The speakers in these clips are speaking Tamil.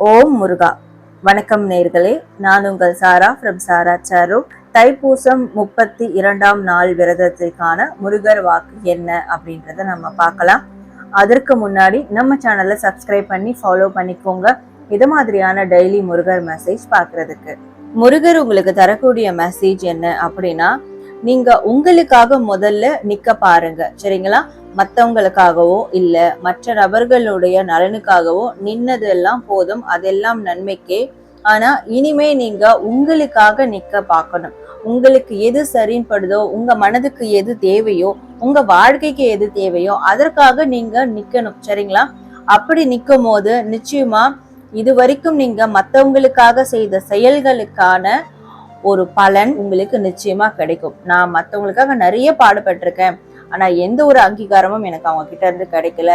ஓம் முருகா. வணக்கம் நேர்களே, நான் உங்கள் சாரா ஃப்ரம் சாரா சாரு. தைப்பூசம் 32ஆம் நாள் விரதத்திற்கான முருகர் வாக்கு என்ன அப்படின்றத நம்ம பார்க்கலாம். அதற்கு முன்னாடி நம்ம சேனலை சப்ஸ்கிரைப் பண்ணி ஃபாலோ பண்ணிக்கோங்க, இது மாதிரியான டெய்லி முருகர் மெசேஜ் பார்க்கறதுக்கு. முருகர் உங்களுக்கு தரக்கூடிய மெசேஜ் என்ன அப்படின்னா, நீங்க உங்களுக்காக முதல்ல நிக்க பாருங்க, சரிங்களா? மற்றவங்களுக்காகவோ இல்ல மற்ற நபர்களுடைய நலனுக்காகவோ நின்னதெல்லாம் போதும், அதெல்லாம் நன்மைக்கே. ஆனா இனிமே நீங்க உங்களுக்காக நிக்க பார்க்கணும். உங்களுக்கு எது சரின்னு படுதோ, உங்க மனதுக்கு எது தேவையோ, உங்க வாழ்க்கைக்கு எது தேவையோ அதற்காக நீங்க நிக்கணும், சரிங்களா? அப்படி நிக்கும் போது நிச்சயமா இது வரைக்கும் நீங்க மற்றவங்களுக்காக செய்த செயல்களுக்கான ஒரு பலன் உங்களுக்கு நிச்சயமா கிடைக்கும். நான் மற்றவங்களுக்காக நிறைய பாடுபட்டிருக்கேன், ஆனா எந்த ஒரு அங்கீகாரமும் எனக்கு அவங்க கிட்ட இருந்து கிடைக்கல,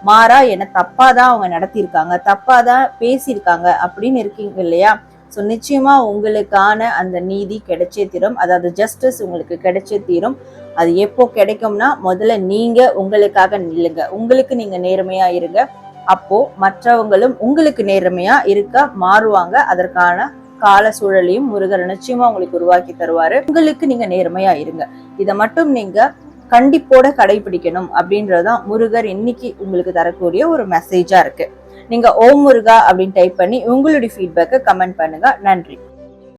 மாறா என்ன தப்பாதான் அவங்க நடத்தியிருக்காங்க, தப்பாதான் பேசியிருக்காங்க அப்படின்னு இருக்கீங்க இல்லையா? ஸோ நிச்சயமா உங்களுக்கான அந்த நீதி கிடைச்சே தீரும், அதாவது ஜஸ்டிஸ் உங்களுக்கு கிடைச்சே தீரும். அது எப்போ கிடைக்கும்னா, முதல்ல நீங்க உங்களுக்காக நில்லுங்க, உங்களுக்கு நீங்க நேர்மையா இருங்க. அப்போ மற்றவங்களும் உங்களுக்கு நேர்மையா இருக்க மாறுவாங்க. அதற்கான கால சூழலையும் முருகர் நிச்சயமா உங்களுக்கு உருவாக்கி தருவாரு. உங்களுக்கு நீங்க நேர்மையா இருங்க, இதை மட்டும் நீங்க கண்டிப்போட கடைபிடிக்கணும் அப்படின்றதுதான் முருகர் இன்னைக்கு உங்களுக்கு தரக்கூடிய ஒரு மெசேஜா இருக்கு. நீங்க ஓம் முருகா அப்படின்னு டைப் பண்ணி உங்களுடைய ஃபீட்பேக்கை கமெண்ட் பண்ணுங்க. நன்றி.